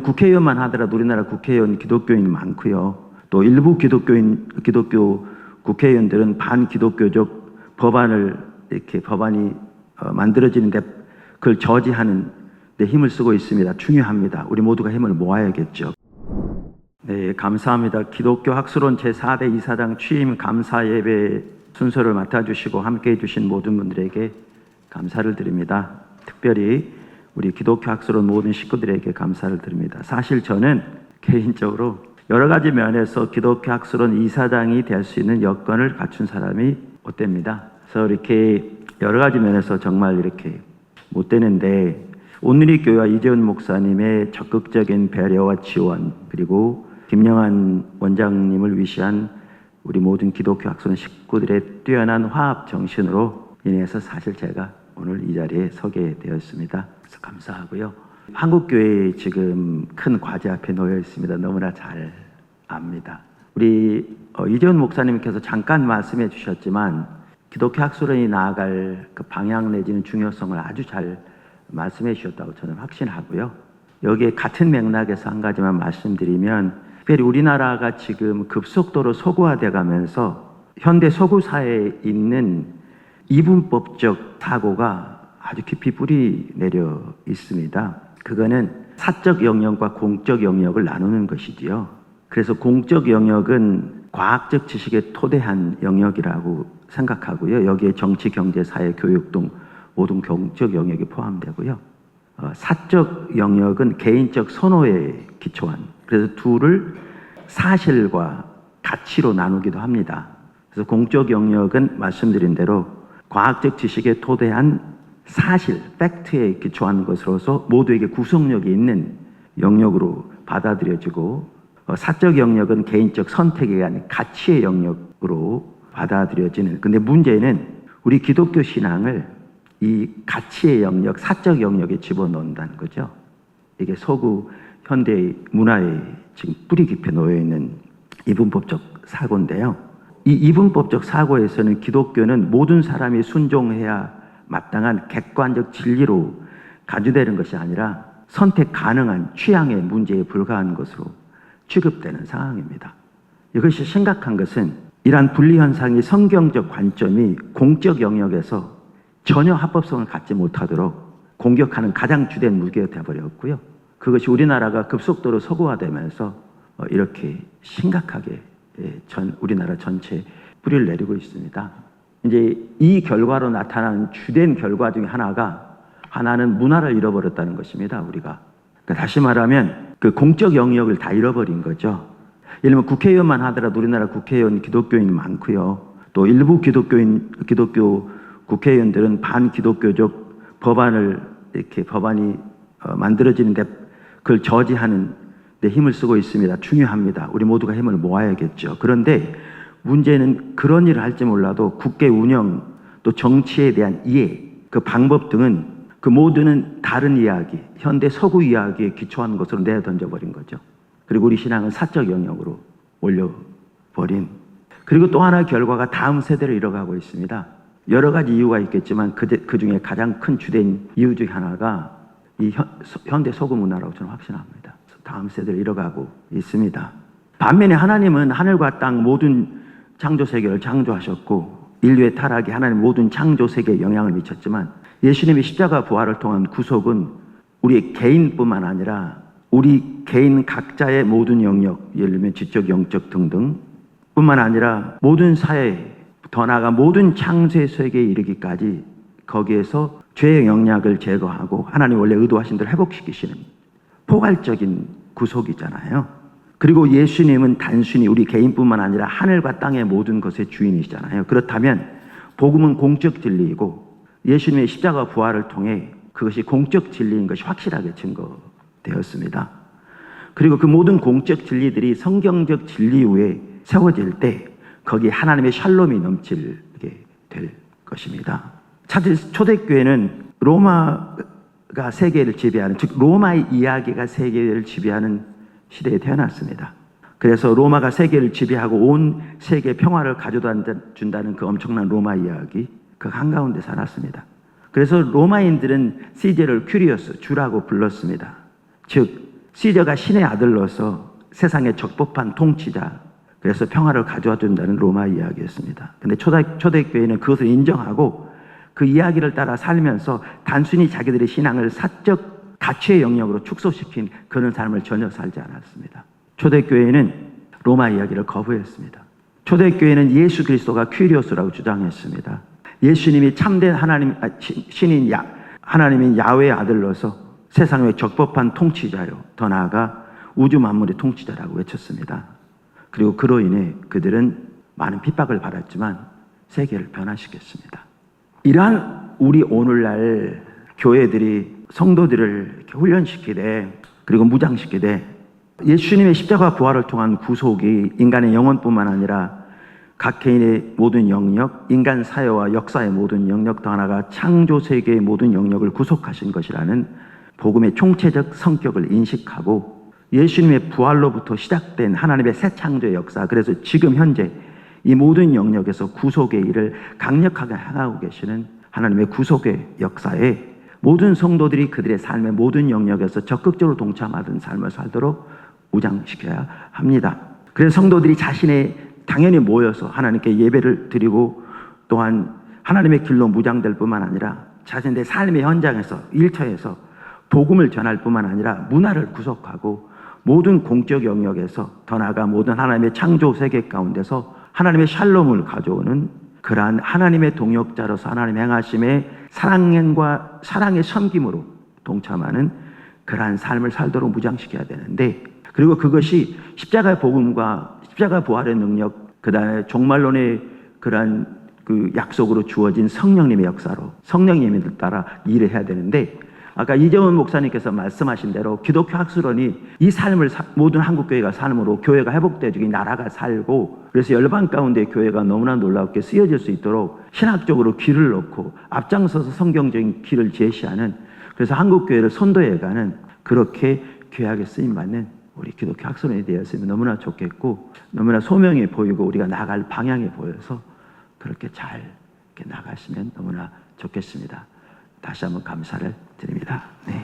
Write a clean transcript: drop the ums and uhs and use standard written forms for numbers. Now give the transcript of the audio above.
국회의원만 하더라도 우리나라 국회의원 기독교인 많고요. 또 일부 기독교 국회의원들은 반기독교적 법안을 이렇게 법안이 만들어지는데 그걸 저지하는 데 힘을 쓰고 있습니다. 중요합니다. 우리 모두가 힘을 모아야겠죠. 네, 감사합니다. 기독교 학술원 제4대 이사장 취임 감사 예배 순서를 맡아주시고 함께해 주신 모든 분들에게 감사를 드립니다. 특별히 우리 기독교 학술원 모든 식구들에게 감사를 드립니다. 사실 저는 개인적으로 여러 가지 면에서 기독교 학술원 이사장이 될 수 있는 여건을 갖춘 사람이 못 됩니다. 그래서 이렇게 여러 가지 면에서 정말 이렇게 못 되는데 온누리 교회와 이재훈 목사님의 적극적인 배려와 지원, 그리고 김영한 원장님을 위시한 우리 모든 기독교 학술원 식구들의 뛰어난 화합 정신으로 인해서 사실 제가 오늘 이 자리에 서게 되었습니다. 그래서 감사하고요. 한국교회에 지금 큰 과제 앞에 놓여 있습니다. 너무나 잘 압니다. 우리 이재훈 목사님께서 잠깐 말씀해 주셨지만 기독교 학술원이 나아갈 그 방향 내지는 중요성을 아주 잘 말씀해 주셨다고 저는 확신하고요. 여기에 같은 맥락에서 한 가지만 말씀드리면, 특별히 우리나라가 지금 급속도로 서구화돼 가면서 현대 서구 사회에 있는 이분법적 사고가 아주 깊이 뿌리 내려 있습니다. 그거는 사적 영역과 공적 영역을 나누는 것이지요. 그래서 공적 영역은 과학적 지식에 토대한 영역이라고 생각하고요. 여기에 정치, 경제, 사회, 교육 등 모든 공적 영역이 포함되고요. 사적 영역은 개인적 선호에 기초한, 그래서 둘을 사실과 가치로 나누기도 합니다. 그래서 공적 영역은 말씀드린 대로 과학적 지식에 토대한 사실, 팩트에 기초한 것으로서 모두에게 구속력이 있는 영역으로 받아들여지고, 사적 영역은 개인적 선택이 아닌 가치의 영역으로 받아들여지는. 근데 문제는 우리 기독교 신앙을 이 가치의 영역, 사적 영역에 집어넣는다는 거죠. 이게 서구 현대 문화에 지금 뿌리 깊이 놓여 있는 이분법적 사고인데요. 이 이분법적 사고에서는 기독교는 모든 사람이 순종해야 마땅한 객관적 진리로 간주되는 것이 아니라 선택 가능한 취향의 문제에 불과한 것으로 취급되는 상황입니다. 이것이 심각한 것은 이러한 분리 현상이 성경적 관점이 공적 영역에서 전혀 합법성을 갖지 못하도록 공격하는 가장 주된 무기가 되어버렸고요. 그것이 우리나라가 급속도로 서구화되면서 이렇게 심각하게 우리나라 전체에 뿌리를 내리고 있습니다. 이제 이 결과로 나타나는 주된 결과 중에 하나는 문화를 잃어버렸다는 것입니다. 우리가. 그러니까 다시 말하면 그 공적 영역을 다 잃어버린 거죠. 예를 들면 국회의원만 하더라도 우리나라 국회의원 기독교인 많고요. 또 일부 기독교 국회의원들은 반기독교적 법안을 이렇게 법안이 만들어지는데 그걸 저지하는 데 힘을 쓰고 있습니다. 중요합니다. 우리 모두가 힘을 모아야겠죠. 그런데 문제는 그런 일을 할지 몰라도 국회 운영 또 정치에 대한 이해, 그 방법 등은 그 모두는 다른 이야기, 현대 서구 이야기에 기초한 것으로 내던져버린 거죠. 그리고 우리 신앙은 사적 영역으로 올려버린. 그리고 또 하나의 결과가 다음 세대를 잃어가고 있습니다. 여러 가지 이유가 있겠지만 그 중에 가장 큰 주된 이유 중에 하나가 이 현대 서구 문화라고 저는 확신합니다. 다음 세대를 잃어가고 있습니다. 반면에 하나님은 하늘과 땅 모든 창조 세계를 창조하셨고 인류의 타락이 하나님 모든 창조 세계에 영향을 미쳤지만 예수님의 십자가 부활을 통한 구속은 우리 개인뿐만 아니라 우리 개인 각자의 모든 영역, 예를 들면 지적, 영적 등등 뿐만 아니라 모든 사회, 더 나아가 모든 창조의 세계에 이르기까지 거기에서 죄의 영향을 제거하고 하나님 원래 의도하신 대로 회복시키시는 포괄적인 구속이잖아요. 그리고 예수님은 단순히 우리 개인뿐만 아니라 하늘과 땅의 모든 것의 주인이시잖아요. 그렇다면 복음은 공적 진리이고 예수님의 십자가 부활을 통해 그것이 공적 진리인 것이 확실하게 증거되었습니다. 그리고 그 모든 공적 진리들이 성경적 진리 위에 세워질 때 거기에 하나님의 샬롬이 넘치게 될 것입니다. 사실 초대교회는 로마가 세계를 지배하는, 즉 로마의 이야기가 세계를 지배하는 시대에 태어났습니다. 그래서 로마가 세계를 지배하고 온 세계 평화를 가져다 준다는 그 엄청난 로마 이야기, 그 한가운데 살았습니다. 그래서 로마인들은 시제를 큐리어스, 주라고 불렀습니다. 즉 시저가 신의 아들로서 세상의 적법한 통치자, 그래서 평화를 가져와 준다는 로마 이야기였습니다. 근데 초대교회는 그것을 인정하고 그 이야기를 따라 살면서 단순히 자기들의 신앙을 사적 가치의 영역으로 축소시킨 그런 삶을 전혀 살지 않았습니다. 초대교회는 로마 이야기를 거부했습니다. 초대교회는 예수 그리스도가 퀴리오스라고 주장했습니다. 예수님이 참된 신인 하나님인 야훼의 아들로서 세상의 적법한 통치자요, 더 나아가 우주 만물의 통치자라고 외쳤습니다. 그리고 그로 인해 그들은 많은 핍박을 받았지만 세계를 변화시켰습니다. 이러한 우리 오늘날 교회들이 성도들을 이렇게 훈련시키되 그리고 무장시키되 예수님의 십자가 부활을 통한 구속이 인간의 영혼뿐만 아니라 각 개인의 모든 영역, 인간 사회와 역사의 모든 영역, 더 하나가 창조 세계의 모든 영역을 구속하신 것이라는 복음의 총체적 성격을 인식하고 예수님의 부활로부터 시작된 하나님의 새 창조의 역사, 그래서 지금 현재 이 모든 영역에서 구속의 일을 강력하게 행하고 계시는 하나님의 구속의 역사에 모든 성도들이 그들의 삶의 모든 영역에서 적극적으로 동참하던 삶을 살도록 무장시켜야 합니다. 그래서 성도들이 당연히 모여서 하나님께 예배를 드리고 또한 하나님의 길로 무장될 뿐만 아니라 자신의 삶의 현장에서 일터에서 복음을 전할 뿐만 아니라 문화를 구속하고 모든 공적 영역에서 더 나아가 모든 하나님의 창조 세계 가운데서 하나님의 샬롬을 가져오는 그러한 하나님의 동역자로서 하나님의 행하심의 사랑과 사랑의 섬김으로 동참하는 그러한 삶을 살도록 무장시켜야 되는데, 그리고 그것이 십자가의 복음과 십자가 부활의 능력, 그 다음에 종말론의 그러한 그 약속으로 주어진 성령님의 역사로 성령님을 따라 일을 해야 되는데, 아까 이재원 목사님께서 말씀하신 대로 기독교 학술론이 이 삶을 모든 한국교회가 삶으로 교회가 회복되고 나라가 살고, 그래서 열방 가운데 교회가 너무나 놀랍게 쓰여질 수 있도록 신학적으로 길을 놓고 앞장서서 성경적인 길을 제시하는, 그래서 한국교회를 선도해가는 그렇게 귀하게 쓰임받는 우리 기독교 학술론이 되었으면 너무나 좋겠고, 너무나 소명이 보이고 우리가 나갈 방향이 보여서 그렇게 잘 이렇게 나가시면 너무나 좋겠습니다. 다시 한번 감사를 드립니다. 네.